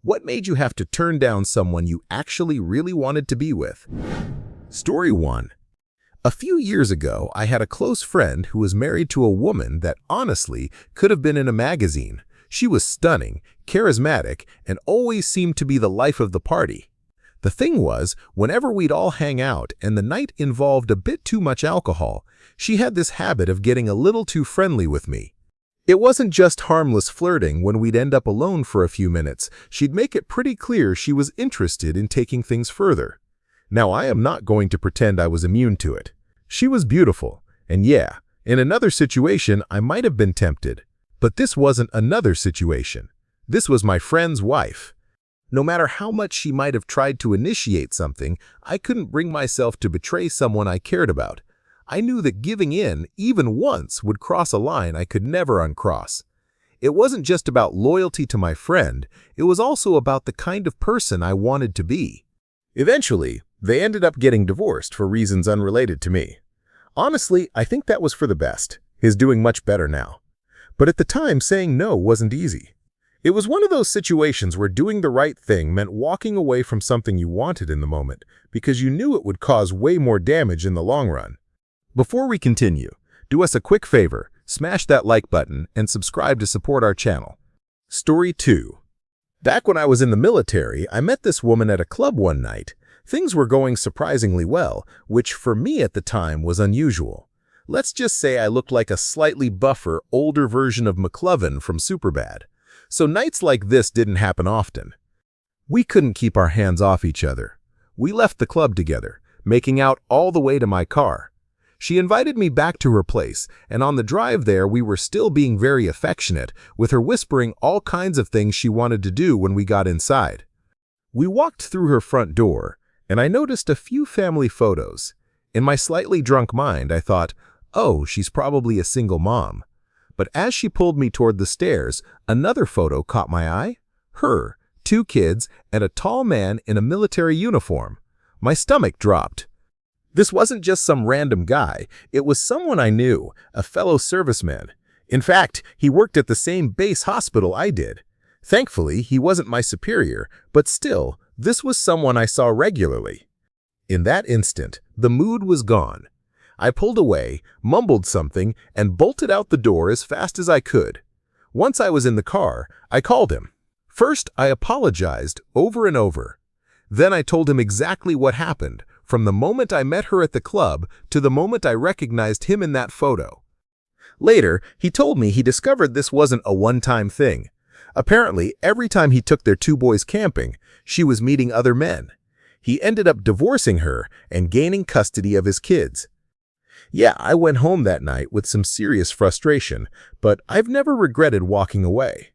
What made you have to turn down someone you actually really wanted to be with? Story 1. A few years ago, I had a close friend who was married to a woman that honestly could have been in a magazine. She was stunning, charismatic, and always seemed to be the life of the party. The thing was, whenever we'd all hang out and the night involved a bit too much alcohol, she had this habit of getting a little too friendly with me. It wasn't just harmless flirting when we'd end up alone for a few minutes. She'd make it pretty clear she was interested in taking things further. Now, I am not going to pretend I was immune to it. She was beautiful, and yeah, in another situation, I might have been tempted. But this wasn't another situation. This was my friend's wife. No matter how much she might have tried to initiate something, I couldn't bring myself to betray someone I cared about. I knew that giving in, even once, would cross a line I could never uncross. It wasn't just about loyalty to my friend, it was also about the kind of person I wanted to be. Eventually, they ended up getting divorced for reasons unrelated to me. Honestly, I think that was for the best. He's doing much better now. But at the time, saying no wasn't easy. It was one of those situations where doing the right thing meant walking away from something you wanted in the moment because you knew it would cause way more damage in the long run. Before we continue, do us a quick favor, smash that like button and subscribe to support our channel. Story 2. Back when I was in the military, I met this woman at a club one night. Things were going surprisingly well, which for me at the time was unusual. Let's just say I looked like a slightly buffer, older version of McLovin from Superbad. So nights like this didn't happen often. We couldn't keep our hands off each other. We left the club together, making out all the way to my car. She invited me back to her place, and on the drive there we were still being very affectionate, with her whispering all kinds of things she wanted to do when we got inside. We walked through her front door, and I noticed a few family photos. In my slightly drunk mind, I thought, oh, she's probably a single mom. But as she pulled me toward the stairs, another photo caught my eye. Her, 2 kids, and a tall man in a military uniform. My stomach dropped. This wasn't just some random guy. It was someone I knew, a fellow serviceman. In fact, he worked at the same base hospital I did. Thankfully, he wasn't my superior, but still, this was someone I saw regularly. In that instant, the mood was gone. I pulled away, mumbled something, and bolted out the door as fast as I could. Once I was in the car, I called him. First, I apologized over and over. Then I told him exactly what happened, from the moment I met her at the club to the moment I recognized him in that photo. Later, he told me he discovered this wasn't a one-time thing. Apparently, every time he took their 2 boys camping, she was meeting other men. He ended up divorcing her and gaining custody of his kids. Yeah, I went home that night with some serious frustration, but I've never regretted walking away.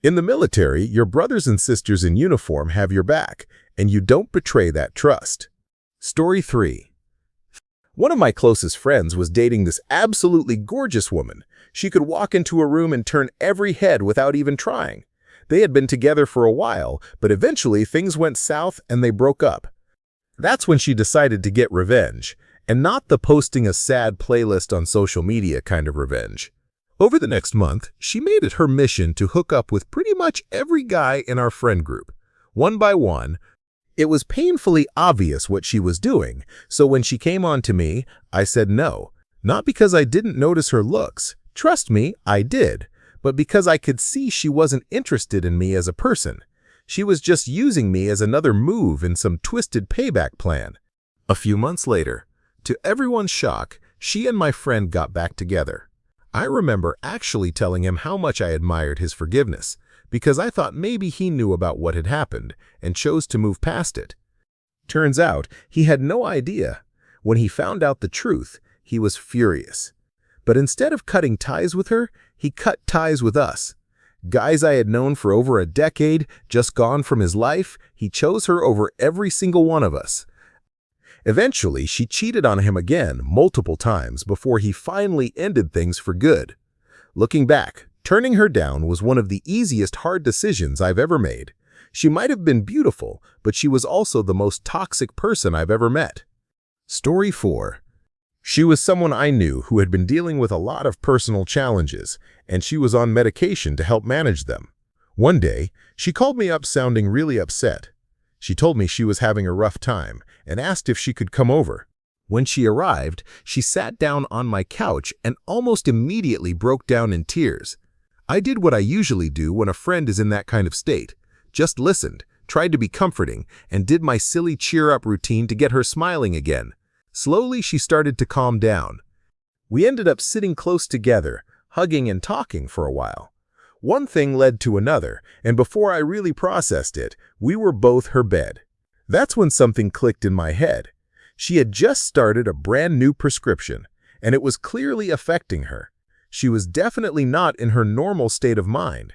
In the military, your brothers and sisters in uniform have your back, and you don't betray that trust. Story 3. One of my closest friends was dating this absolutely gorgeous woman. She could walk into a room and turn every head without even trying. They had been together for a while, but eventually things went south and they broke up. That's when she decided to get revenge. And not the posting a sad playlist on social media kind of revenge. Over the next month, she made it her mission to hook up with pretty much every guy in our friend group. One by one, it was painfully obvious what she was doing, so when she came on to me, I said no. Not because I didn't notice her looks. Trust me, I did. But because I could see she wasn't interested in me as a person. She was just using me as another move in some twisted payback plan. A few months later, to everyone's shock, she and my friend got back together. I remember actually telling him how much I admired his forgiveness, because I thought maybe he knew about what had happened and chose to move past it. Turns out, he had no idea. When he found out the truth, he was furious. But instead of cutting ties with her, he cut ties with us. Guys I had known for over a decade, just gone from his life, he chose her over every single one of us. Eventually, she cheated on him again multiple times before he finally ended things for good. Looking back, turning her down was one of the easiest hard decisions I've ever made. She might have been beautiful, but she was also the most toxic person I've ever met. Story 4. She was someone I knew who had been dealing with a lot of personal challenges, and she was on medication to help manage them. One day, she called me up sounding really upset. She told me she was having a rough time and asked if she could come over. When she arrived, she sat down on my couch and almost immediately broke down in tears. I did what I usually do when a friend is in that kind of state. Just listened, tried to be comforting, and did my silly cheer-up routine to get her smiling again. Slowly, she started to calm down. We ended up sitting close together, hugging and talking for a while. One thing led to another, and before I really processed it, we were both her bed. That's when something clicked in my head. She had just started a brand new prescription, and it was clearly affecting her. She was definitely not in her normal state of mind.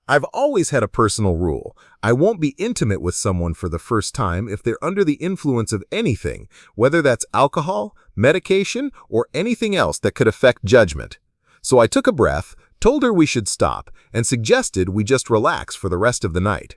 I've always had a personal rule. I won't be intimate with someone for the first time if they're under the influence of anything, whether that's alcohol, medication, or anything else that could affect judgment. So I took a breath, told her we should stop, and suggested we just relax for the rest of the night.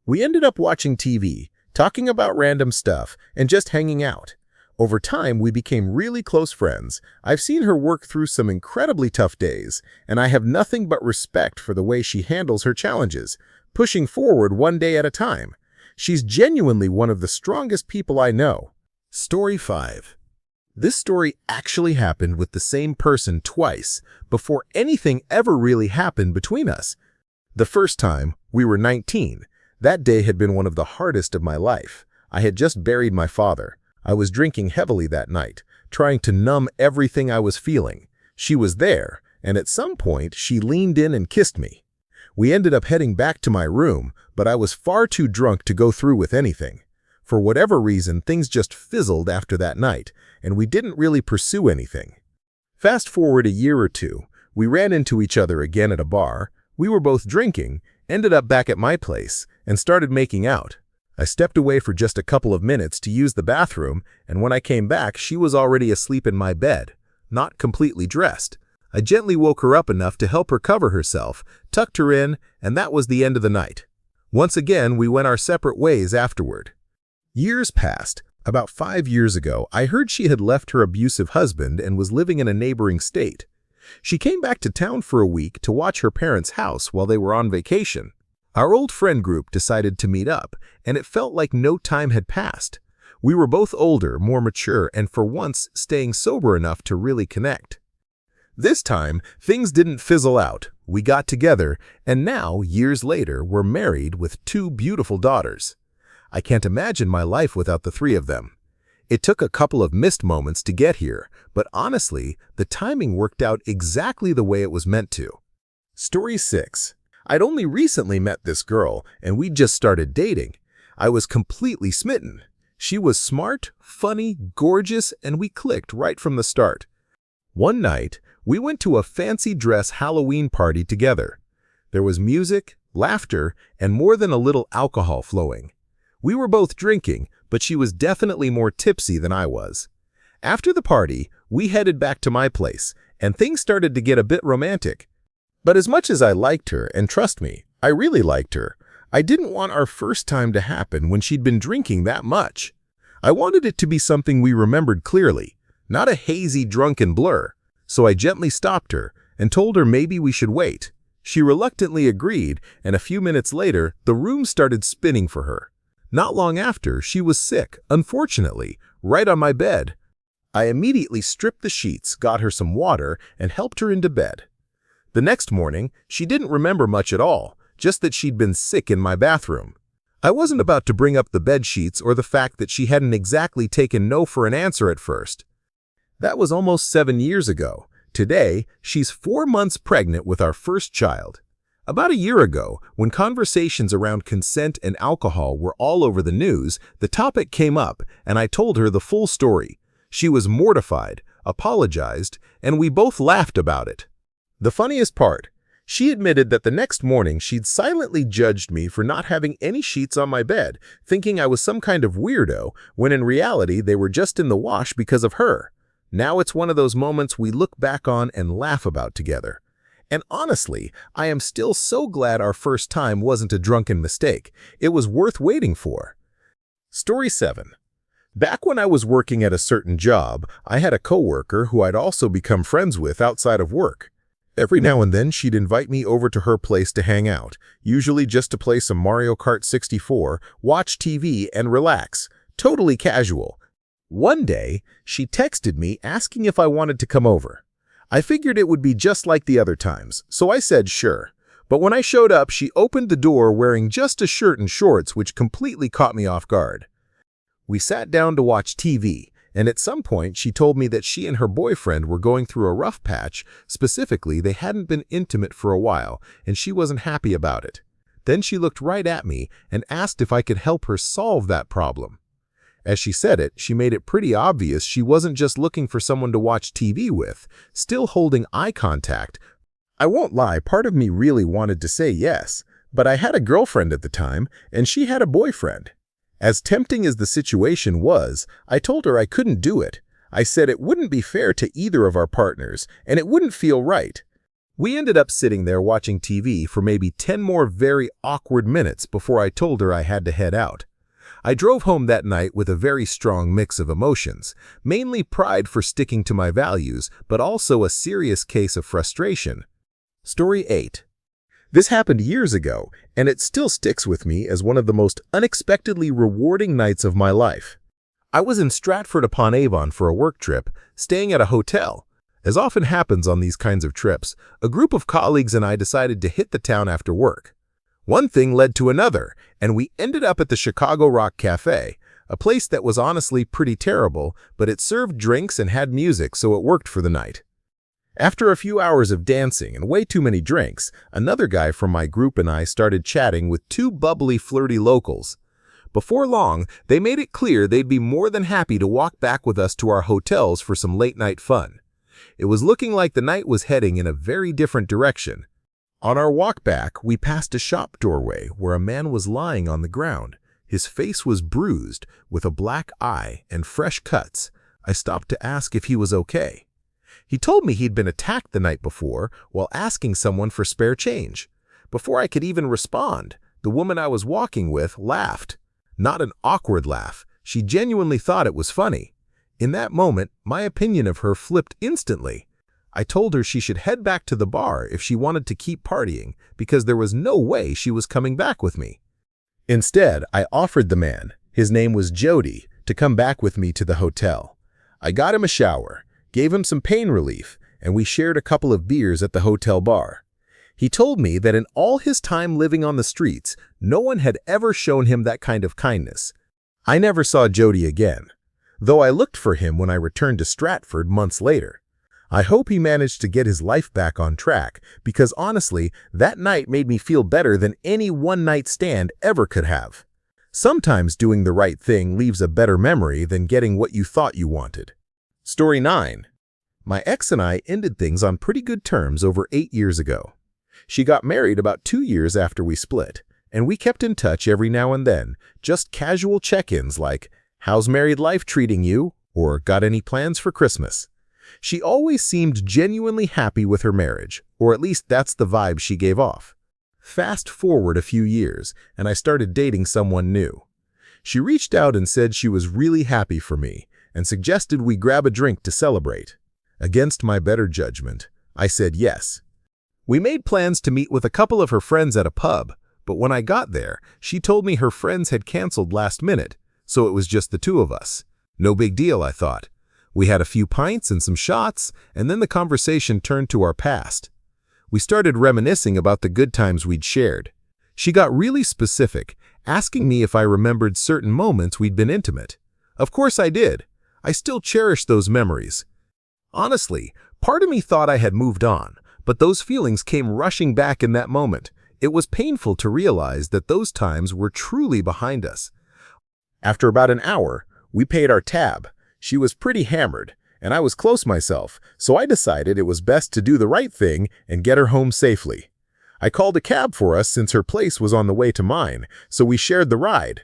We ended up watching TV, talking about random stuff, and just hanging out. Over time, we became really close friends. I've seen her work through some incredibly tough days, and I have nothing but respect for the way she handles her challenges, pushing forward one day at a time. She's genuinely one of the strongest people I know. Story 5. This story actually happened with the same person twice, before anything ever really happened between us. The first time, we were 19. That day had been one of the hardest of my life. I had just buried my father. I was drinking heavily that night, trying to numb everything I was feeling. She was there, and at some point, she leaned in and kissed me. We ended up heading back to my room, but I was far too drunk to go through with anything. For whatever reason, things just fizzled after that night, and we didn't really pursue anything. Fast forward a year or two, we ran into each other again at a bar. We were both drinking, ended up back at my place, and started making out. I stepped away for just a couple of minutes to use the bathroom, and when I came back, she was already asleep in my bed, not completely dressed. I gently woke her up enough to help her cover herself, tucked her in, and that was the end of the night. Once again, we went our separate ways afterward. Years passed. About 5 years ago, I heard she had left her abusive husband and was living in a neighboring state. She came back to town for a week to watch her parents' house while they were on vacation. Our old friend group decided to meet up, and it felt like no time had passed. We were both older, more mature, and for once staying sober enough to really connect. This time, things didn't fizzle out. We got together, and now, years later, we're married with 2 beautiful daughters. I can't imagine my life without the 3 of them. It took a couple of missed moments to get here, but honestly, the timing worked out exactly the way it was meant to. Story 6. I'd only recently met this girl, and we just started dating. I was completely smitten. She was smart, funny, gorgeous, and we clicked right from the start. One night, we went to a fancy dress Halloween party together. There was music, laughter, and more than a little alcohol flowing. We were both drinking, but she was definitely more tipsy than I was. After the party, we headed back to my place, and things started to get a bit romantic. But as much as I liked her, and trust me, I really liked her, I didn't want our first time to happen when she'd been drinking that much. I wanted it to be something we remembered clearly, not a hazy, drunken blur. So I gently stopped her and told her maybe we should wait. She reluctantly agreed, and a few minutes later, the room started spinning for her. Not long after, she was sick, unfortunately, right on my bed. I immediately stripped the sheets, got her some water, and helped her into bed. The next morning, she didn't remember much at all, just that she'd been sick in my bathroom. I wasn't about to bring up the bed sheets or the fact that she hadn't exactly taken no for an answer at first. That was almost 7 years ago. Today, she's 4 months pregnant with our first child. About a year ago, when conversations around consent and alcohol were all over the news, the topic came up, and I told her the full story. She was mortified, apologized, and we both laughed about it. The funniest part, she admitted that the next morning she'd silently judged me for not having any sheets on my bed, thinking I was some kind of weirdo, when in reality they were just in the wash because of her. Now it's one of those moments we look back on and laugh about together. And honestly, I am still so glad our first time wasn't a drunken mistake. It was worth waiting for. Story 7. Back when I was working at a certain job, I had a coworker who I'd also become friends with outside of work. Every now and then, she'd invite me over to her place to hang out, usually just to play some Mario Kart 64, watch TV, and relax. Totally casual. One day, she texted me asking if I wanted to come over. I figured it would be just like the other times, so I said sure. But when I showed up, she opened the door wearing just a shirt and shorts, which completely caught me off guard. We sat down to watch TV, and at some point she told me that she and her boyfriend were going through a rough patch. Specifically, they hadn't been intimate for a while, and she wasn't happy about it. Then she looked right at me and asked if I could help her solve that problem. As she said it, she made it pretty obvious she wasn't just looking for someone to watch TV with, still holding eye contact. I won't lie, part of me really wanted to say yes, but I had a girlfriend at the time, and she had a boyfriend. As tempting as the situation was, I told her I couldn't do it. I said it wouldn't be fair to either of our partners, and it wouldn't feel right. We ended up sitting there watching TV for maybe 10 more very awkward minutes before I told her I had to head out. I drove home that night with a very strong mix of emotions, mainly pride for sticking to my values, but also a serious case of frustration. Story 8. This happened years ago, and it still sticks with me as one of the most unexpectedly rewarding nights of my life. I was in Stratford-upon-Avon for a work trip, staying at a hotel. As often happens on these kinds of trips, a group of colleagues and I decided to hit the town after work. One thing led to another, and we ended up at the Chicago Rock Cafe, a place that was honestly pretty terrible, but it served drinks and had music, so it worked for the night. After a few hours of dancing and way too many drinks, another guy from my group and I started chatting with two bubbly, flirty locals. Before long, they made it clear they'd be more than happy to walk back with us to our hotels for some late-night fun. It was looking like the night was heading in a very different direction. On our walk back, we passed a shop doorway where a man was lying on the ground. His face was bruised, with a black eye and fresh cuts. I stopped to ask if he was okay. He told me he'd been attacked the night before while asking someone for spare change. Before I could even respond, the woman I was walking with laughed. Not an awkward laugh. She genuinely thought it was funny. In that moment, my opinion of her flipped instantly. I told her she should head back to the bar if she wanted to keep partying because there was no way she was coming back with me. Instead, I offered the man, his name was Jody, to come back with me to the hotel. I got him a shower, gave him some pain relief, and we shared a couple of beers at the hotel bar. He told me that in all his time living on the streets, no one had ever shown him that kind of kindness. I never saw Jody again, though I looked for him when I returned to Stratford months later. I hope he managed to get his life back on track because honestly, that night made me feel better than any one-night stand ever could have. Sometimes doing the right thing leaves a better memory than getting what you thought you wanted. Story 9. My ex and I ended things on pretty good terms over 8 years ago. She got married about 2 years after we split, and we kept in touch every now and then, just casual check-ins like, "How's married life treating you?" or "Got any plans for Christmas?" She always seemed genuinely happy with her marriage, or at least that's the vibe she gave off. Fast forward a few years, and I started dating someone new. She reached out and said she was really happy for me, and suggested we grab a drink to celebrate. Against my better judgment, I said yes. We made plans to meet with a couple of her friends at a pub, but when I got there, she told me her friends had canceled last minute, so it was just the two of us. No big deal, I thought. We had a few pints and some shots, and then the conversation turned to our past. We started reminiscing about the good times we'd shared. She got really specific, asking me if I remembered certain moments we'd been intimate. Of course I did. I still cherish those memories. Honestly, part of me thought I had moved on, but those feelings came rushing back in that moment. It was painful to realize that those times were truly behind us. After about an hour, we paid our tab. She was pretty hammered, and I was close myself, so I decided it was best to do the right thing and get her home safely. I called a cab for us since her place was on the way to mine, so we shared the ride.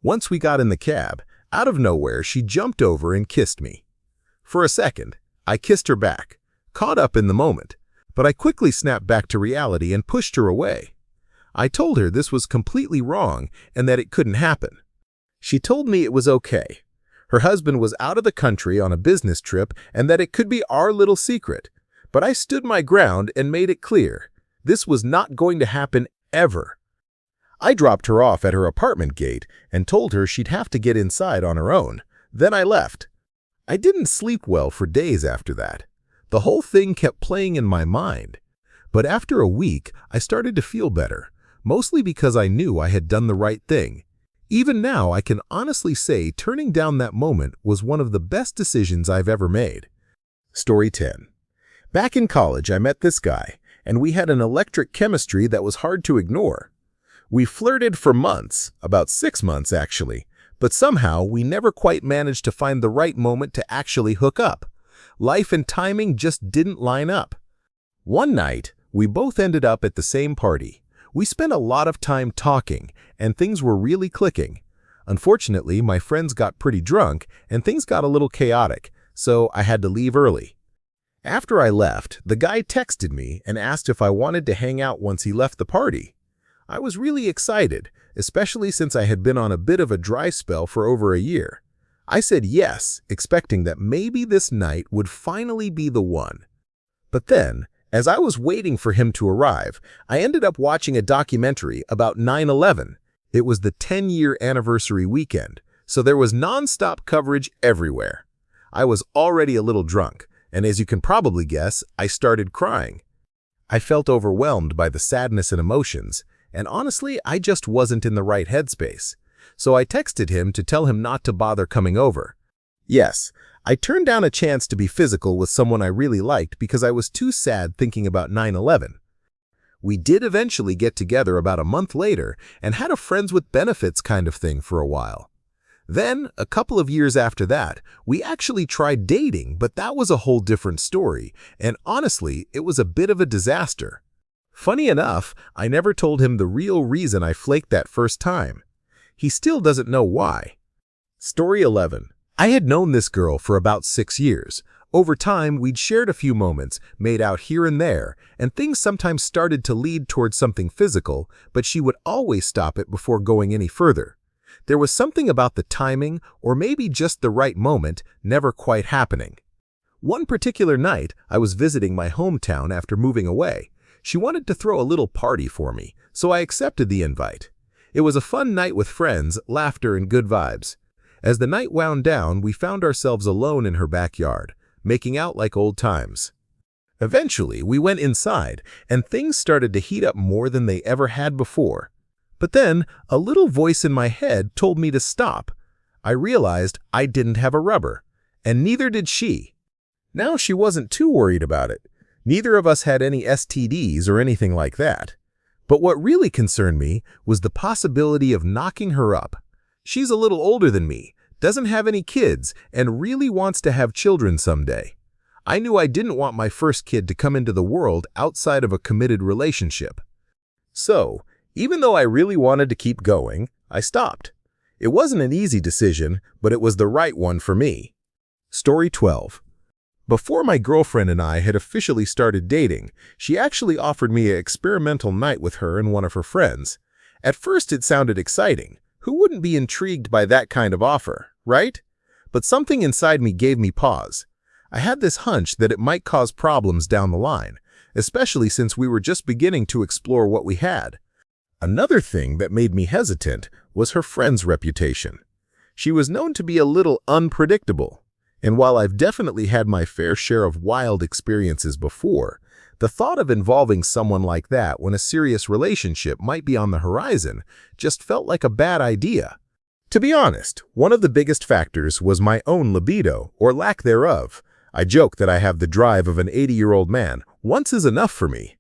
Once we got in the cab, out of nowhere she jumped over and kissed me. For a second, I kissed her back, caught up in the moment, but I quickly snapped back to reality and pushed her away. I told her this was completely wrong and that it couldn't happen. She told me it was okay. Her husband was out of the country on a business trip and that it could be our little secret. But I stood my ground and made it clear. This was not going to happen ever. I dropped her off at her apartment gate and told her she'd have to get inside on her own. Then I left. I didn't sleep well for days after that. The whole thing kept playing in my mind. But after a week, I started to feel better, mostly because I knew I had done the right thing. Even now, I can honestly say turning down that moment was one of the best decisions I've ever made. Story 10. Back in college, I met this guy, and we had an electric chemistry that was hard to ignore. We flirted for months, about 6 months actually, but somehow we never quite managed to find the right moment to actually hook up. Life and timing just didn't line up. One night, we both ended up at the same party. We spent a lot of time talking, and things were really clicking. Unfortunately, my friends got pretty drunk, and things got a little chaotic, so I had to leave early. After I left, the guy texted me and asked if I wanted to hang out once he left the party. I was really excited, especially since I had been on a bit of a dry spell for over a year. I said yes, expecting that maybe this night would finally be the one. But then, as I was waiting for him to arrive, I ended up watching a documentary about 9/11. It was the 10-year anniversary weekend, so there was non-stop coverage everywhere. I was already a little drunk, and as you can probably guess, I started crying. I felt overwhelmed by the sadness and emotions, and honestly, I just wasn't in the right headspace. So I texted him to tell him not to bother coming over. Yes, I turned down a chance to be physical with someone I really liked because I was too sad thinking about 9/11. We did eventually get together about a month later and had a friends with benefits kind of thing for a while. Then, a couple of years after that, we actually tried dating, but that was a whole different story, and honestly, it was a bit of a disaster. Funny enough, I never told him the real reason I flaked that first time. He still doesn't know why. Story 11. I had known this girl for about 6 years. Over time, we'd shared a few moments, made out here and there, and things sometimes started to lead towards something physical, but she would always stop it before going any further. There was something about the timing, or maybe just the right moment, never quite happening. One particular night, I was visiting my hometown after moving away. She wanted to throw a little party for me, so I accepted the invite. It was a fun night with friends, laughter, and good vibes. As the night wound down, we found ourselves alone in her backyard, making out like old times. Eventually, we went inside, and things started to heat up more than they ever had before. But then, a little voice in my head told me to stop. I realized I didn't have a rubber, and neither did she. Now she wasn't too worried about it. Neither of us had any STDs or anything like that. But what really concerned me was the possibility of knocking her up. She's a little older than me, doesn't have any kids, and really wants to have children someday. I knew I didn't want my first kid to come into the world outside of a committed relationship. So, even though I really wanted to keep going, I stopped. It wasn't an easy decision, but it was the right one for me. Story 12. Before my girlfriend and I had officially started dating, she actually offered me an experimental night with her and one of her friends. At first, it sounded exciting. Who wouldn't be intrigued by that kind of offer, right? But something inside me gave me pause. I had this hunch that it might cause problems down the line, especially since we were just beginning to explore what we had. Another thing that made me hesitant was her friend's reputation. She was known to be a little unpredictable. And while I've definitely had my fair share of wild experiences before, the thought of involving someone like that when a serious relationship might be on the horizon just felt like a bad idea. To be honest, one of the biggest factors was my own libido, or lack thereof. I joke that I have the drive of an 80-year-old man. Once is enough for me.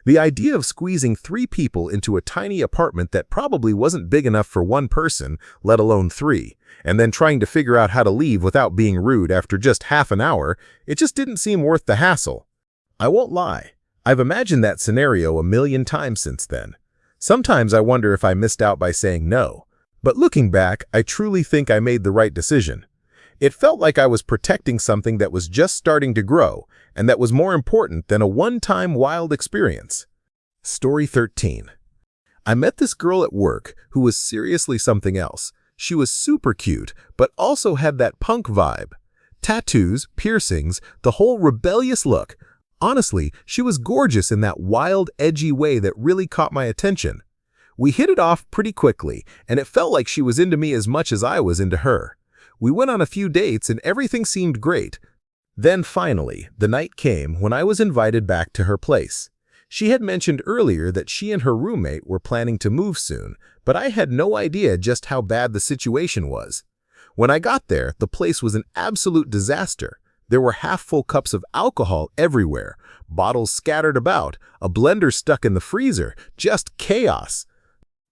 The idea of squeezing 3 people into a tiny apartment that probably wasn't big enough for one person, let alone 3, and then trying to figure out how to leave without being rude after just half an hour, it just didn't seem worth the hassle. I won't lie, I've imagined that scenario a million times since then. Sometimes I wonder if I missed out by saying no, but looking back, I truly think I made the right decision. It felt like I was protecting something that was just starting to grow, and that was more important than a one-time wild experience. Story 13. I met this girl at work who was seriously something else. She was super cute, but also had that punk vibe. Tattoos, piercings, the whole rebellious look. Honestly, she was gorgeous in that wild, edgy way that really caught my attention. We hit it off pretty quickly, and it felt like she was into me as much as I was into her. We went on a few dates and everything seemed great. Then finally, the night came when I was invited back to her place. She had mentioned earlier that she and her roommate were planning to move soon, but I had no idea just how bad the situation was. When I got there, the place was an absolute disaster. There were half-full cups of alcohol everywhere, bottles scattered about, a blender stuck in the freezer, just chaos.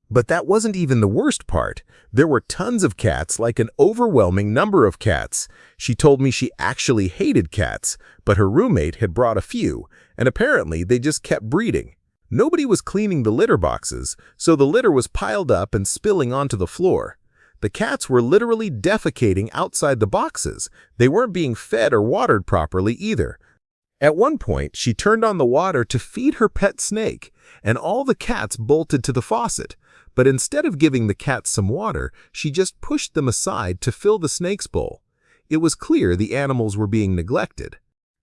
But that wasn't even the worst part. There were tons of cats, like an overwhelming number of cats. She told me she actually hated cats, but her roommate had brought a few, and apparently they just kept breeding. Nobody was cleaning the litter boxes, so the litter was piled up and spilling onto the floor. The cats were literally defecating outside the boxes. They weren't being fed or watered properly either. At one point, she turned on the water to feed her pet snake, and all the cats bolted to the faucet. But instead of giving the cats some water, she just pushed them aside to fill the snake's bowl. It was clear the animals were being neglected.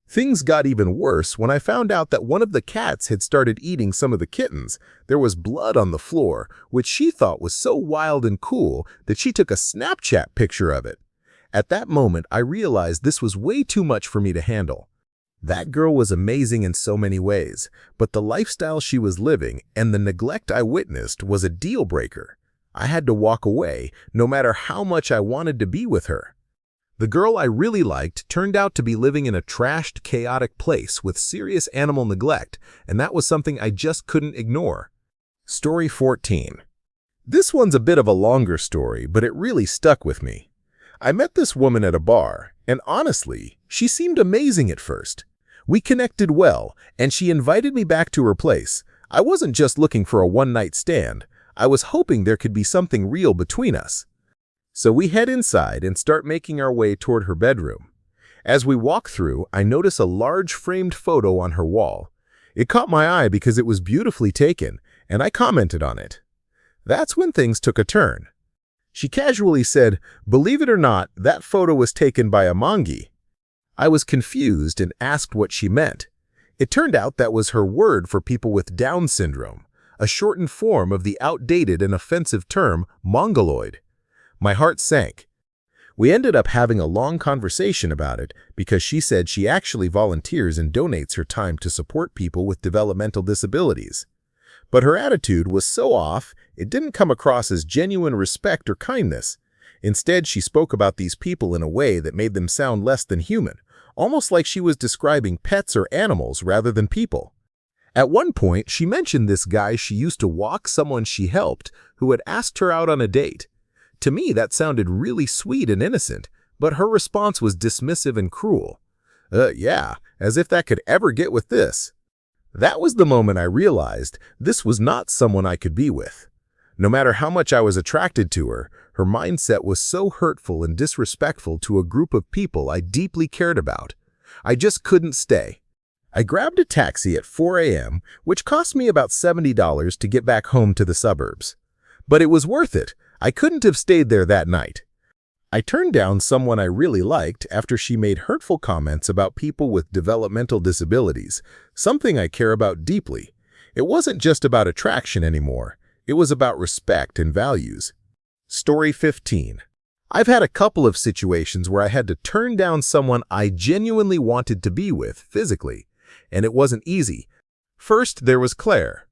Things got even worse when I found out that one of the cats had started eating some of the kittens. There was blood on the floor, which she thought was so wild and cool that she took a Snapchat picture of it. At that moment, I realized this was way too much for me to handle. That girl was amazing in so many ways, but the lifestyle she was living and the neglect I witnessed was a deal breaker. I had to walk away, no matter how much I wanted to be with her. The girl I really liked turned out to be living in a trashed, chaotic place with serious animal neglect, and that was something I just couldn't ignore. Story 14. This one's a bit of a longer story, but it really stuck with me. I met this woman at a bar, and honestly, she seemed amazing at first. We connected well, and she invited me back to her place. I wasn't just looking for a one-night stand. I was hoping there could be something real between us. So we head inside and start making our way toward her bedroom. As we walk through, I notice a large framed photo on her wall. It caught my eye because it was beautifully taken, and I commented on it. That's when things took a turn. She casually said, "Believe it or not, that photo was taken by a mangi." I was confused and asked what she meant. It turned out that was her word for people with Down syndrome, a shortened form of the outdated and offensive term mongoloid. My heart sank. We ended up having a long conversation about it because she said she actually volunteers and donates her time to support people with developmental disabilities. But her attitude was so off, it didn't come across as genuine respect or kindness. Instead, she spoke about these people in a way that made them sound less than human, almost like she was describing pets or animals rather than people. At one point, she mentioned this guy she used to walk, someone she helped, who had asked her out on a date. To me, that sounded really sweet and innocent, but her response was dismissive and cruel. Yeah, as if that could ever get with this. That was the moment I realized this was not someone I could be with. No matter how much I was attracted to her, her mindset was so hurtful and disrespectful to a group of people I deeply cared about. I just couldn't stay. I grabbed a taxi at 4 a.m., which cost me about $70 to get back home to the suburbs. But it was worth it. I couldn't have stayed there that night. I turned down someone I really liked after she made hurtful comments about people with developmental disabilities, something I care about deeply. It wasn't just about attraction anymore. It was about respect and values. Story 15. I've had a couple of situations where I had to turn down someone I genuinely wanted to be with physically, and it wasn't easy. First, there was Claire.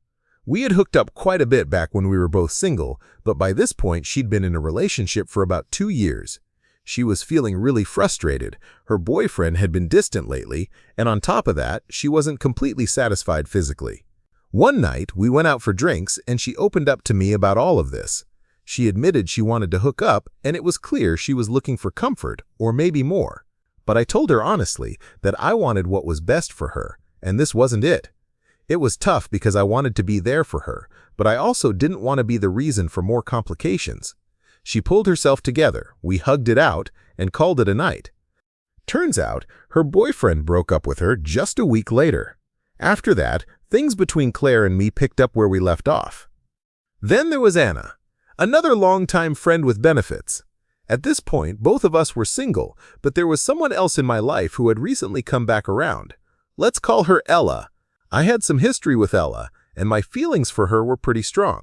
We had hooked up quite a bit back when we were both single, but by this point she'd been in a relationship for about 2 years. She was feeling really frustrated. Her boyfriend had been distant lately, and on top of that, she wasn't completely satisfied physically. One night, we went out for drinks, and she opened up to me about all of this. She admitted she wanted to hook up, and it was clear she was looking for comfort, or maybe more. But I told her honestly that I wanted what was best for her, and this wasn't it. It was tough because I wanted to be there for her, but I also didn't want to be the reason for more complications. She pulled herself together, we hugged it out, and called it a night. Turns out, her boyfriend broke up with her just a week later. After that, things between Claire and me picked up where we left off. Then there was Anna, another longtime friend with benefits. At this point, both of us were single, but there was someone else in my life who had recently come back around. Let's call her Ella. I had some history with Ella, and my feelings for her were pretty strong.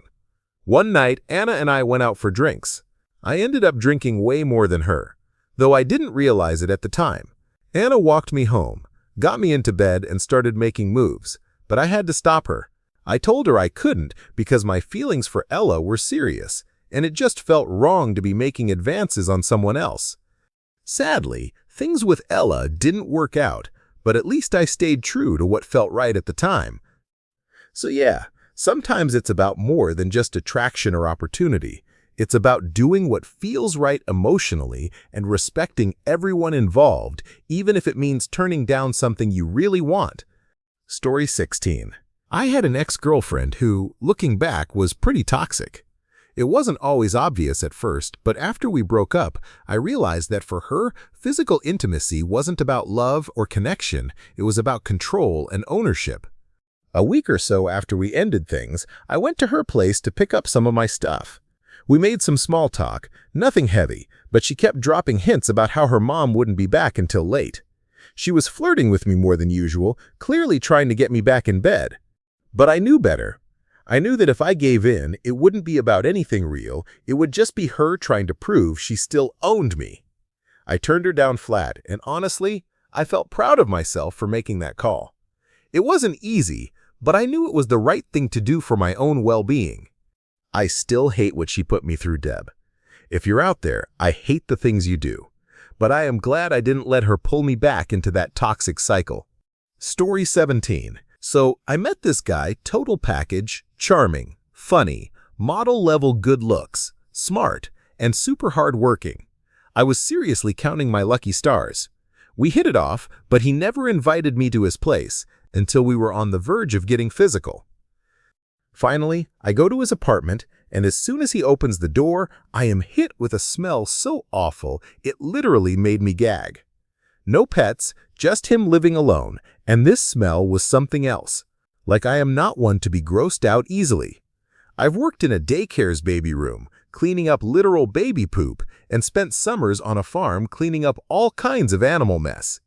One night, Anna and I went out for drinks. I ended up drinking way more than her, though I didn't realize it at the time. Anna walked me home, got me into bed, and started making moves, but I had to stop her. I told her I couldn't because my feelings for Ella were serious, and it just felt wrong to be making advances on someone else. Sadly, things with Ella didn't work out, but at least I stayed true to what felt right at the time. So yeah, sometimes it's about more than just attraction or opportunity. It's about doing what feels right emotionally and respecting everyone involved, even if it means turning down something you really want. Story 16. I had an ex-girlfriend who, looking back, was pretty toxic. It wasn't always obvious at first, but after we broke up, I realized that for her, physical intimacy wasn't about love or connection, it was about control and ownership. A week or so after we ended things, I went to her place to pick up some of my stuff. We made some small talk, nothing heavy, but she kept dropping hints about how her mom wouldn't be back until late. She was flirting with me more than usual, clearly trying to get me back in bed. But I knew better. I knew that if I gave in, it wouldn't be about anything real, it would just be her trying to prove she still owned me. I turned her down flat, and honestly, I felt proud of myself for making that call. It wasn't easy, but I knew it was the right thing to do for my own well-being. I still hate what she put me through, Deb. If you're out there, I hate the things you do. But I am glad I didn't let her pull me back into that toxic cycle. Story 17. So I met this guy, total package, charming, funny, model-level good looks, smart, and super hard-working. I was seriously counting my lucky stars. We hit it off, but he never invited me to his place until we were on the verge of getting physical. Finally, I go to his apartment, and as soon as he opens the door, I am hit with a smell so awful it literally made me gag. No pets, just him living alone, and this smell was something else. Like I am not one to be grossed out easily. I've worked in a daycare's baby room, cleaning up literal baby poop, and spent summers on a farm cleaning up all kinds of animal mess.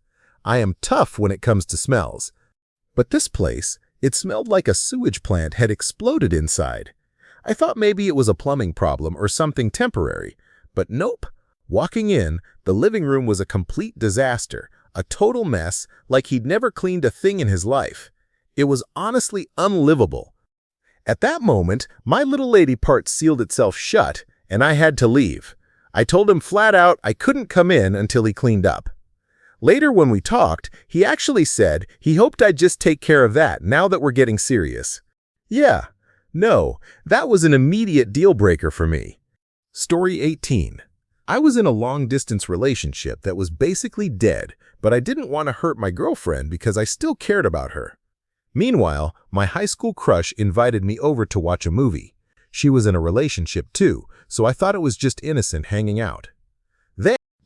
I am tough when it comes to smells. But this place, it smelled like a sewage plant had exploded inside. I thought maybe it was a plumbing problem or something temporary, but nope. Walking in, the living room was a complete disaster, a total mess, like he'd never cleaned a thing in his life. It was honestly unlivable. At that moment, my little lady part sealed itself shut, and I had to leave. I told him flat out I couldn't come in until he cleaned up. Later when we talked, he actually said he hoped I'd just take care of that now that we're getting serious. Yeah, no, that was an immediate deal breaker for me. Story 18. I was in a long-distance relationship that was basically dead, but I didn't want to hurt my girlfriend because I still cared about her. Meanwhile, my high school crush invited me over to watch a movie. She was in a relationship too, so I thought it was just innocent hanging out.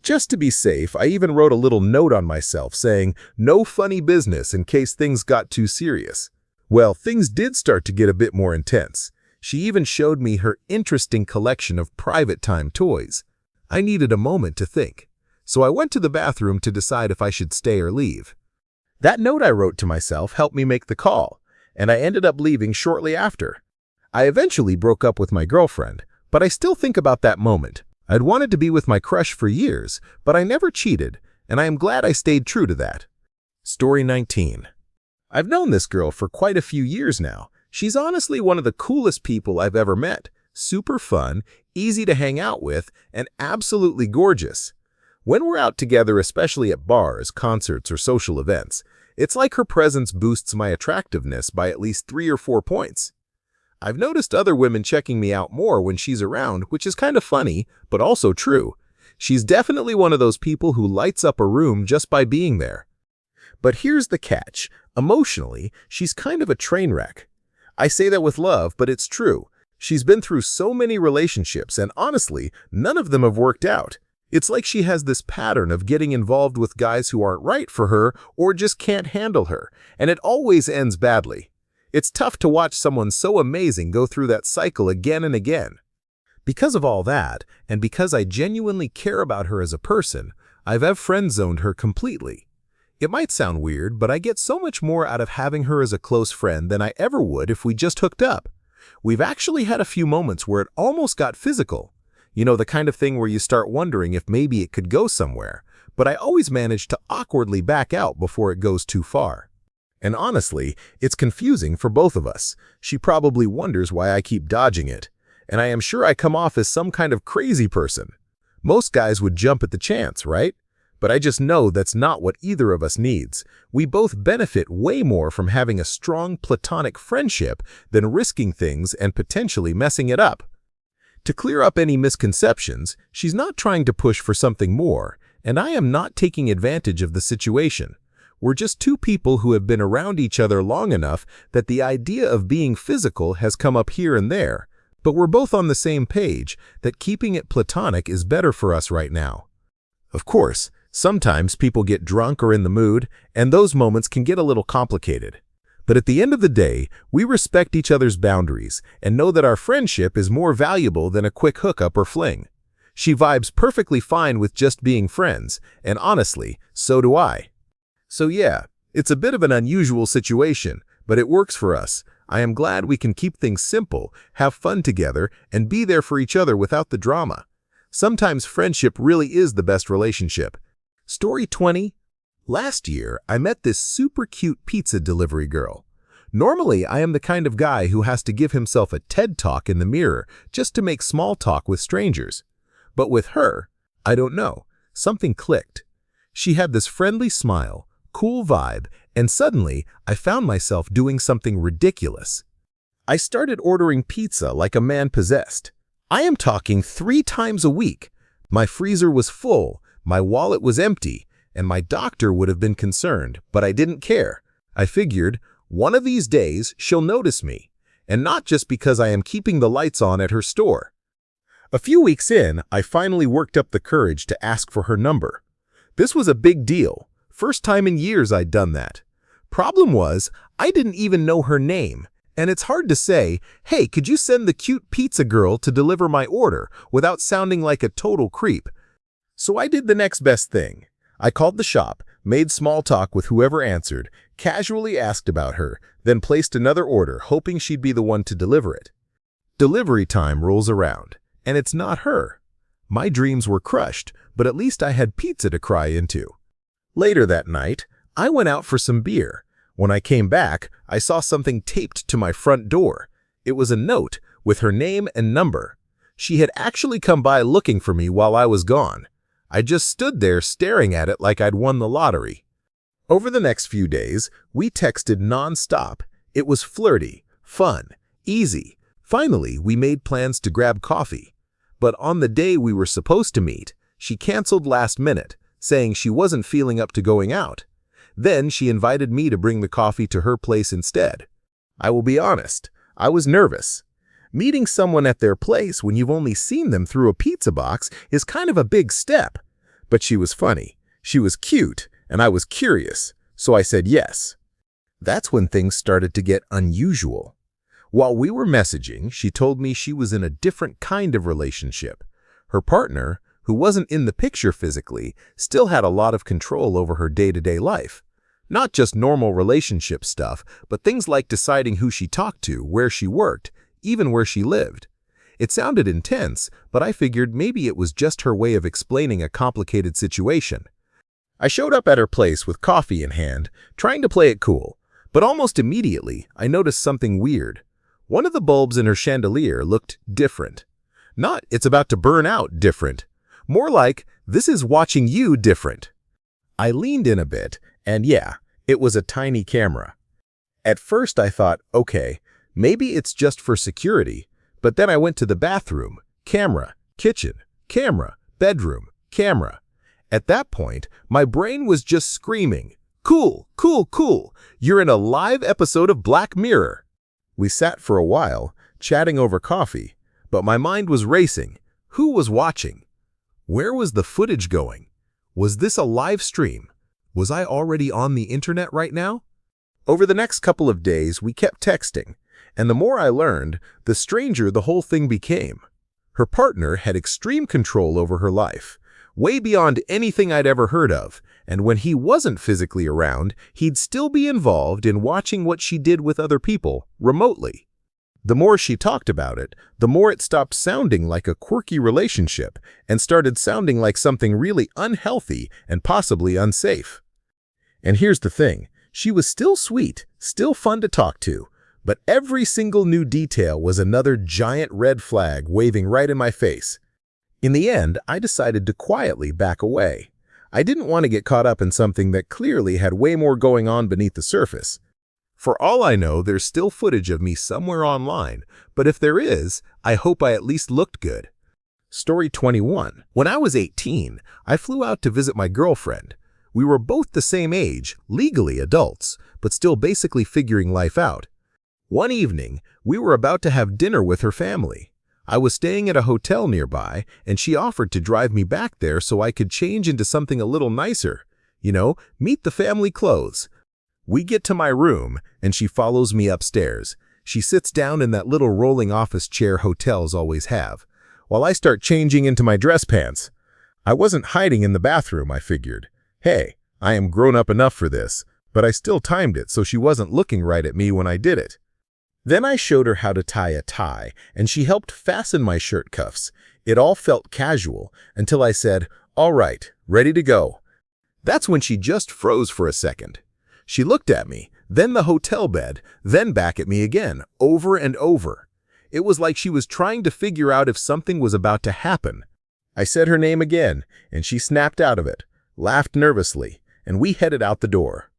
Just to be safe, I even wrote a little note on myself saying, "No funny business," in case things got too serious. Well, things did start to get a bit more intense. She even showed me her interesting collection of private time toys. I needed a moment to think, so I went to the bathroom to decide if I should stay or leave. That note I wrote to myself helped me make the call, and I ended up leaving shortly after. I eventually broke up with my girlfriend, but I still think about that moment. I'd wanted to be with my crush for years, but I never cheated, and I am glad I stayed true to that. Story 19. I've known this girl for quite a few years now. She's honestly one of the coolest people I've ever met. Super fun, easy to hang out with, and absolutely gorgeous. When we're out together, especially at bars, concerts, or social events, it's like her presence boosts my attractiveness by at least 3 or 4 points. I've noticed other women checking me out more when she's around, which is kind of funny, but also true. She's definitely one of those people who lights up a room just by being there. But here's the catch. Emotionally, she's kind of a train wreck. I say that with love, but it's true. She's been through so many relationships, and honestly, none of them have worked out. It's like she has this pattern of getting involved with guys who aren't right for her or just can't handle her, and it always ends badly. It's tough to watch someone so amazing go through that cycle again and again. Because of all that, and because I genuinely care about her as a person, I've friend-zoned her completely. It might sound weird, but I get so much more out of having her as a close friend than I ever would if we just hooked up. We've actually had a few moments where it almost got physical. You know, the kind of thing where you start wondering if maybe it could go somewhere, but I always manage to awkwardly back out before it goes too far. And honestly, it's confusing for both of us. She probably wonders why I keep dodging it, and I am sure I come off as some kind of crazy person. Most guys would jump at the chance, right? But I just know that's not what either of us needs. We both benefit way more from having a strong platonic friendship than risking things and potentially messing it up. To clear up any misconceptions, she's not trying to push for something more, and I am not taking advantage of the situation. We're just two people who have been around each other long enough that the idea of being physical has come up here and there, but we're both on the same page that keeping it platonic is better for us right now. Of course, sometimes people get drunk or in the mood, and those moments can get a little complicated. But at the end of the day, we respect each other's boundaries and know that our friendship is more valuable than a quick hookup or fling. She vibes perfectly fine with just being friends, and honestly, so do I. So yeah, it's a bit of an unusual situation, but it works for us. I am glad we can keep things simple, have fun together, and be there for each other without the drama. Sometimes friendship really is the best relationship. Story 20. Last year, I met this super cute pizza delivery girl. Normally, I am the kind of guy who has to give himself a TED Talk in the mirror just to make small talk with strangers. But with her, I don't know, something clicked. She had this friendly smile, cool vibe, and suddenly I found myself doing something ridiculous. I started ordering pizza like a man possessed. I am talking 3 times a week. My freezer was full, my wallet was empty, and my doctor would have been concerned, but I didn't care. I figured, one of these days she'll notice me, and not just because I am keeping the lights on at her store. A few weeks in, I finally worked up the courage to ask for her number. This was a big deal. First time in years I'd done that. Problem was, I didn't even know her name, and it's hard to say, hey, could you send the cute pizza girl to deliver my order without sounding like a total creep? So I did the next best thing. I called the shop, made small talk with whoever answered, casually asked about her, then placed another order, hoping she'd be the one to deliver it. Delivery time rolls around, and it's not her. My dreams were crushed, but at least I had pizza to cry into. Later that night, I went out for some beer. When I came back, I saw something taped to my front door. It was a note with her name and number. She had actually come by looking for me while I was gone. I just stood there staring at it like I'd won the lottery. Over the next few days, we texted non-stop. It was flirty, fun, easy. Finally, we made plans to grab coffee. But on the day we were supposed to meet, she canceled last minute, saying she wasn't feeling up to going out. Then she invited me to bring the coffee to her place instead. I will be honest, I was nervous. Meeting someone at their place when you've only seen them through a pizza box is kind of a big step. But she was funny, she was cute, and I was curious, so I said yes. That's when things started to get unusual. While we were messaging, she told me she was in a different kind of relationship. Her partner, who wasn't in the picture physically, still had a lot of control over her day-to-day life. Not just normal relationship stuff, but things like deciding who she talked to, where she worked, even where she lived. It sounded intense, but I figured maybe it was just her way of explaining a complicated situation. I showed up at her place with coffee in hand, trying to play it cool, but almost immediately I noticed something weird. One of the bulbs in her chandelier looked different. Not "it's about to burn out" different. More like, "this is watching you" different. I leaned in a bit, and yeah, it was a tiny camera. At first I thought, okay, maybe it's just for security, but then I went to the bathroom, camera, kitchen, camera, bedroom, camera. At that point, my brain was just screaming, "Cool, cool, cool, you're in a live episode of Black Mirror." We sat for a while, chatting over coffee, but my mind was racing. Who was watching? Where was the footage going? Was this a live stream? Was I already on the internet right now? Over the next couple of days, we kept texting, and the more I learned, the stranger the whole thing became. Her partner had extreme control over her life, way beyond anything I'd ever heard of, and when he wasn't physically around, he'd still be involved in watching what she did with other people, remotely. The more she talked about it, the more it stopped sounding like a quirky relationship and started sounding like something really unhealthy and possibly unsafe. And here's the thing, she was still sweet, still fun to talk to, but every single new detail was another giant red flag waving right in my face. In the end, I decided to quietly back away. I didn't want to get caught up in something that clearly had way more going on beneath the surface. For all I know, there's still footage of me somewhere online, but if there is, I hope I at least looked good. Story 21. When I was 18, I flew out to visit my girlfriend. We were both the same age, legally adults, but still basically figuring life out. One evening, we were about to have dinner with her family. I was staying at a hotel nearby, and she offered to drive me back there so I could change into something a little nicer. You know, meet the family clothes. We get to my room, and she follows me upstairs. She sits down in that little rolling office chair hotels always have, while I start changing into my dress pants. I wasn't hiding in the bathroom, I figured. Hey, I am grown up enough for this, but I still timed it so she wasn't looking right at me when I did it. Then I showed her how to tie a tie, and she helped fasten my shirt cuffs. It all felt casual until I said, "All right, ready to go." That's when she just froze for a second. She looked at me, then the hotel bed, then back at me again, over and over. It was like she was trying to figure out if something was about to happen. I said her name again, and she snapped out of it, laughed nervously, and we headed out the door.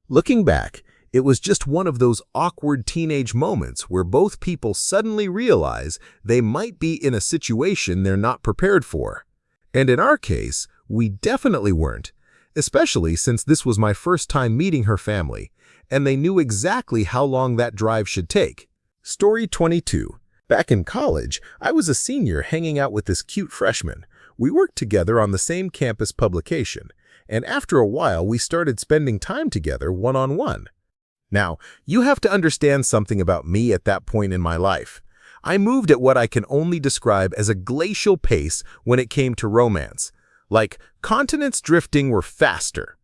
Looking back, it was just one of those awkward teenage moments where both people suddenly realize they might be in a situation they're not prepared for. And in our case, we definitely weren't, especially since this was my first time meeting her family, and they knew exactly how long that drive should take. Story 22. Back in college, I was a senior hanging out with this cute freshman. We worked together on the same campus publication, and after a while we started spending time together one-on-one. Now, you have to understand something about me at that point in my life. I moved at what I can only describe as a glacial pace when it came to romance. Like, continents drifting were faster.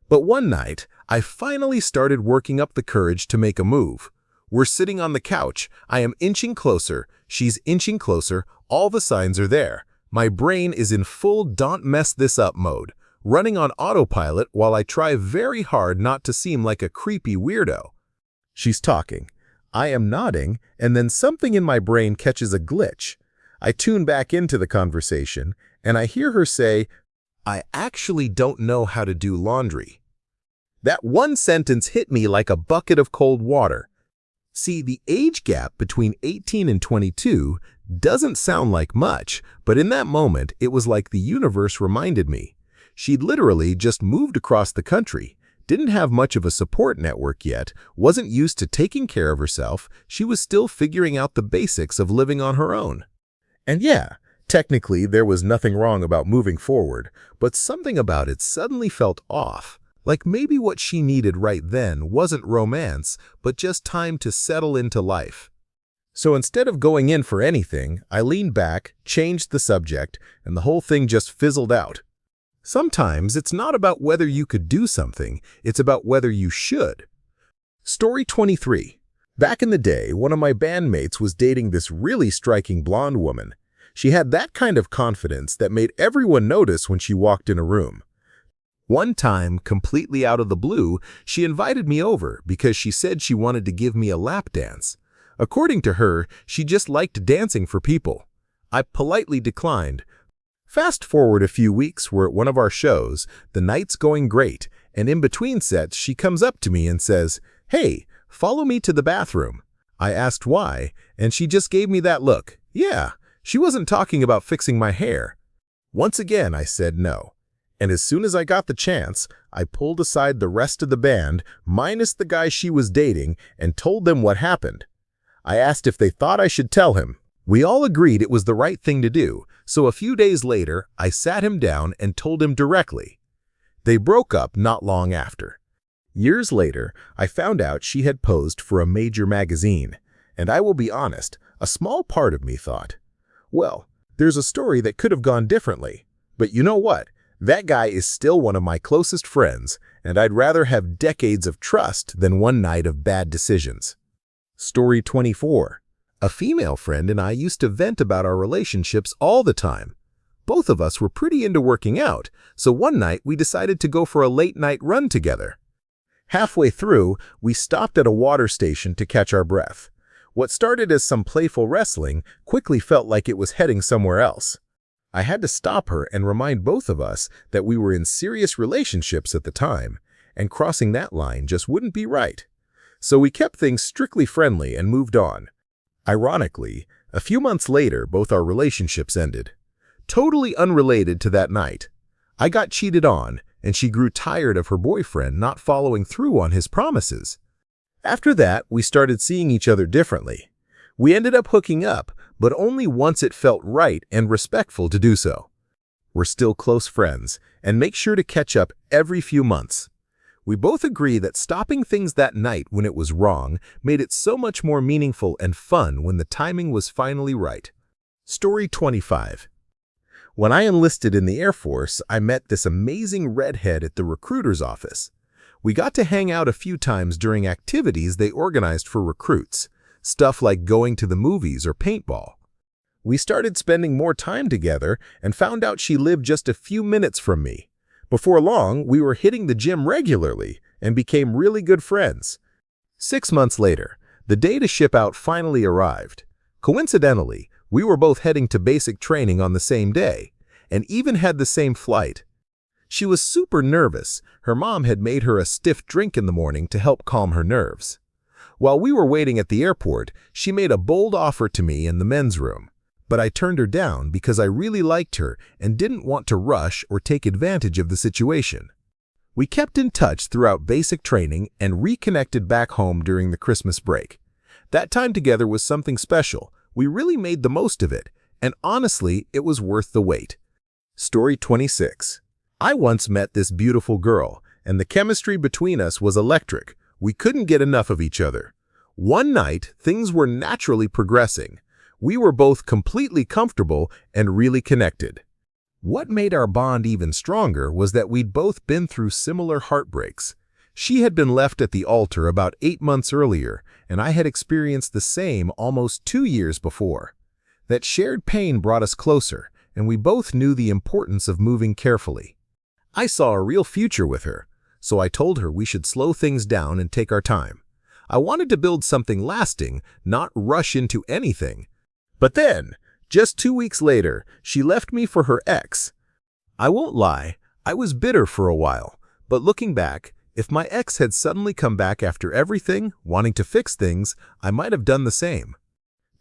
But one night, I finally started working up the courage to make a move. We're sitting on the couch, I am inching closer, she's inching closer, all the signs are there. My brain is in full don't mess this up mode, running on autopilot while I try very hard not to seem like a creepy weirdo. She's talking. I am nodding, and then something in my brain catches a glitch. I tune back into the conversation, and I hear her say, "I actually don't know how to do laundry." That one sentence hit me like a bucket of cold water. See, the age gap between 18 and 22 doesn't sound like much, but in that moment, it was like the universe reminded me. She'd literally just moved across the country, didn't have much of a support network yet, wasn't used to taking care of herself, she was still figuring out the basics of living on her own. And yeah, technically there was nothing wrong about moving forward, but something about it suddenly felt off. Like maybe what she needed right then wasn't romance, but just time to settle into life. So instead of going in for anything, I leaned back, changed the subject, and the whole thing just fizzled out. Sometimes it's not about whether you could do something, it's about whether you should. Story 23. Back in the day, one of my bandmates was dating this really striking blonde woman. She had that kind of confidence that made everyone notice when she walked in a room. One time, completely out of the blue, she invited me over because she said she wanted to give me a lap dance. According to her, she just liked dancing for people. I politely declined. Fast forward a few weeks, we're at one of our shows, the night's going great, and in between sets, she comes up to me and says, "Hey, follow me to the bathroom." I asked why, and she just gave me that look. Yeah, she wasn't talking about fixing my hair. Once again, I said no. And as soon as I got the chance, I pulled aside the rest of the band, minus the guy she was dating, and told them what happened. I asked if they thought I should tell him. We all agreed it was the right thing to do, so a few days later, I sat him down and told him directly. They broke up not long after. Years later, I found out she had posed for a major magazine, and I will be honest, a small part of me thought, well, there's a story that could have gone differently. But you know what? That guy is still one of my closest friends, and I'd rather have decades of trust than one night of bad decisions. Story 24. A female friend and I used to vent about our relationships all the time. Both of us were pretty into working out, so one night we decided to go for a late-night run together. Halfway through, we stopped at a water station to catch our breath. What started as some playful wrestling quickly felt like it was heading somewhere else. I had to stop her and remind both of us that we were in serious relationships at the time, and crossing that line just wouldn't be right. So we kept things strictly friendly and moved on. Ironically, a few months later, both our relationships ended. Totally unrelated to that night. I got cheated on, and she grew tired of her boyfriend not following through on his promises. After that, we started seeing each other differently. We ended up hooking up, but only once it felt right and respectful to do so. We're still close friends, and make sure to catch up every few months. We both agree that stopping things that night when it was wrong made it so much more meaningful and fun when the timing was finally right. Story 25. When I enlisted in the Air Force, I met this amazing redhead at the recruiter's office. We got to hang out a few times during activities they organized for recruits, stuff like going to the movies or paintball. We started spending more time together and found out she lived just a few minutes from me. Before long, we were hitting the gym regularly and became really good friends. 6 months later, the day to ship out finally arrived. Coincidentally, we were both heading to basic training on the same day, and even had the same flight. She was super nervous. Her mom had made her a stiff drink in the morning to help calm her nerves. While we were waiting at the airport, she made a bold offer to me in the men's room, but I turned her down because I really liked her and didn't want to rush or take advantage of the situation. We kept in touch throughout basic training and reconnected back home during the Christmas break. That time together was something special. We really made the most of it, and honestly, it was worth the wait. Story 26. I once met this beautiful girl, and the chemistry between us was electric. We couldn't get enough of each other. One night, things were naturally progressing. We were both completely comfortable and really connected. What made our bond even stronger was that we'd both been through similar heartbreaks. She had been left at the altar about 8 months earlier, and I had experienced the same almost 2 years before. That shared pain brought us closer, and we both knew the importance of moving carefully. I saw a real future with her, so I told her we should slow things down and take our time. I wanted to build something lasting, not rush into anything. But then, just 2 weeks later, she left me for her ex. I won't lie, I was bitter for a while, but looking back, if my ex had suddenly come back after everything, wanting to fix things, I might have done the same.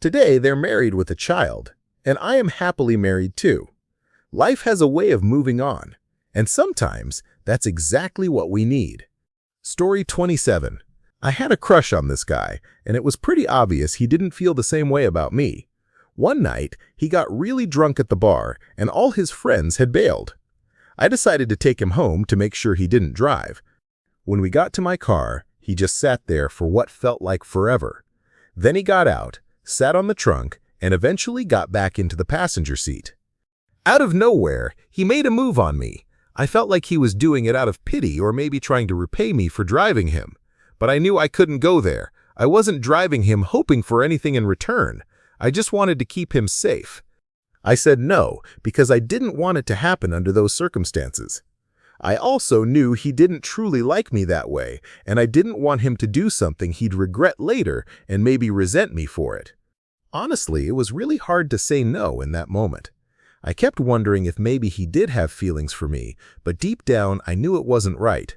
Today, they're married with a child, and I am happily married too. Life has a way of moving on, and sometimes that's exactly what we need. Story 27. I had a crush on this guy, and it was pretty obvious he didn't feel the same way about me. One night, he got really drunk at the bar, and all his friends had bailed. I decided to take him home to make sure he didn't drive. When we got to my car, he just sat there for what felt like forever. Then he got out, sat on the trunk, and eventually got back into the passenger seat. Out of nowhere, he made a move on me. I felt like he was doing it out of pity or maybe trying to repay me for driving him. But I knew I couldn't go there. I wasn't driving him hoping for anything in return. I just wanted to keep him safe. I said no because I didn't want it to happen under those circumstances. I also knew he didn't truly like me that way, and I didn't want him to do something he'd regret later and maybe resent me for it. Honestly, it was really hard to say no in that moment. I kept wondering if maybe he did have feelings for me, but deep down I knew it wasn't right.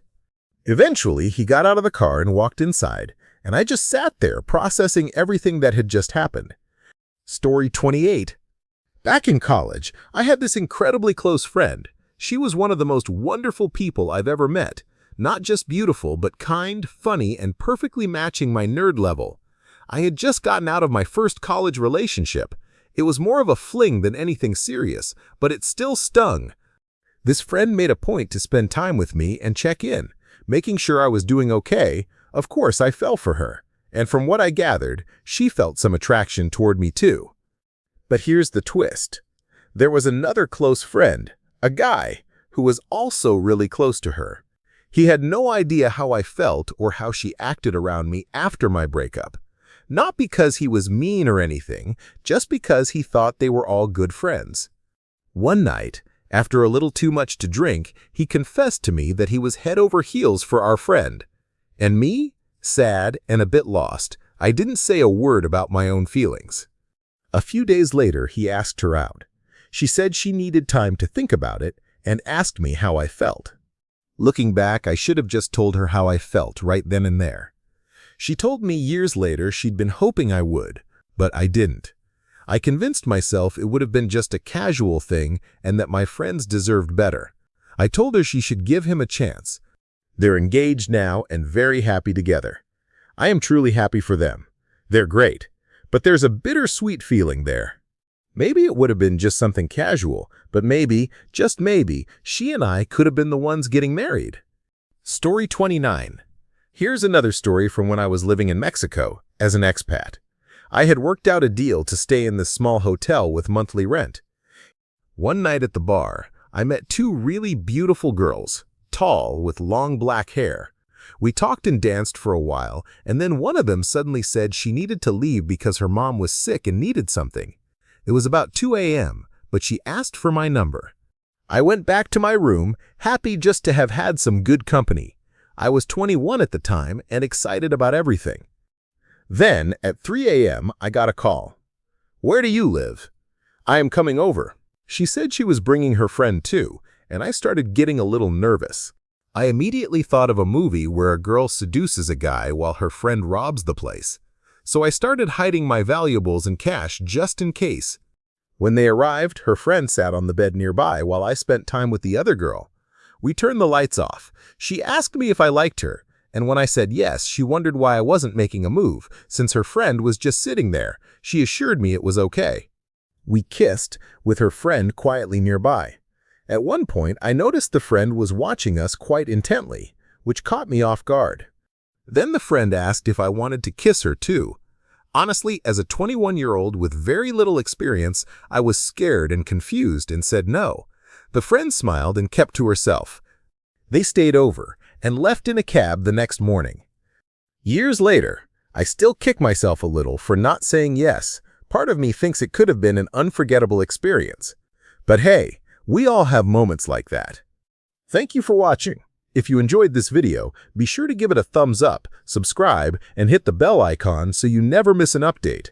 Eventually, he got out of the car and walked inside, and I just sat there processing everything that had just happened. Story 28. Back in college, I had this incredibly close friend. She was one of the most wonderful people I've ever met. Not just beautiful, but kind, funny, and perfectly matching my nerd level. I had just gotten out of my first college relationship. It was more of a fling than anything serious, but it still stung. This friend made a point to spend time with me and check in, making sure I was doing okay. Of course, I fell for her, and from what I gathered, she felt some attraction toward me too. But here's the twist. There was another close friend, a guy, who was also really close to her. He had no idea how I felt or how she acted around me after my breakup. Not because he was mean or anything, just because he thought they were all good friends. One night, after a little too much to drink, he confessed to me that he was head over heels for our friend. And me, sad and a bit lost, I didn't say a word about my own feelings. A few days later, he asked her out. She said she needed time to think about it and asked me how I felt. Looking back, I should have just told her how I felt right then and there. She told me years later she'd been hoping I would, but I didn't. I convinced myself it would have been just a casual thing and that my friends deserved better. I told her she should give him a chance. They're engaged now and very happy together. I am truly happy for them. They're great, but there's a bittersweet feeling there. Maybe it would have been just something casual, but maybe, just maybe, she and I could have been the ones getting married. Story 29. Here's another story from when I was living in Mexico as an expat. I had worked out a deal to stay in this small hotel with monthly rent. One night at the bar, I met two really beautiful girls, tall with long black hair. We talked and danced for a while, and then one of them suddenly said she needed to leave because her mom was sick and needed something. It was about 2 a.m., but she asked for my number. I went back to my room, happy just to have had some good company. I was 21 at the time and excited about everything. Then, at 3 a.m., I got a call. "Where do you live?" "I am coming over." She said she was bringing her friend too, and I started getting a little nervous. I immediately thought of a movie where a girl seduces a guy while her friend robs the place. So I started hiding my valuables and cash just in case. When they arrived, her friend sat on the bed nearby while I spent time with the other girl. We turned the lights off. She asked me if I liked her, and when I said yes, she wondered why I wasn't making a move, since her friend was just sitting there. She assured me it was okay. We kissed, with her friend quietly nearby. At one point, I noticed the friend was watching us quite intently, which caught me off guard. Then the friend asked if I wanted to kiss her too. Honestly, as a 21-year-old with very little experience, I was scared and confused and said no. The friend smiled and kept to herself. They stayed over and left in a cab the next morning. Years later, I still kick myself a little for not saying yes. Part of me thinks it could have been an unforgettable experience. But hey, we all have moments like that. Thank you for watching. If you enjoyed this video, be sure to give it a thumbs up, subscribe, and hit the bell icon so you never miss an update.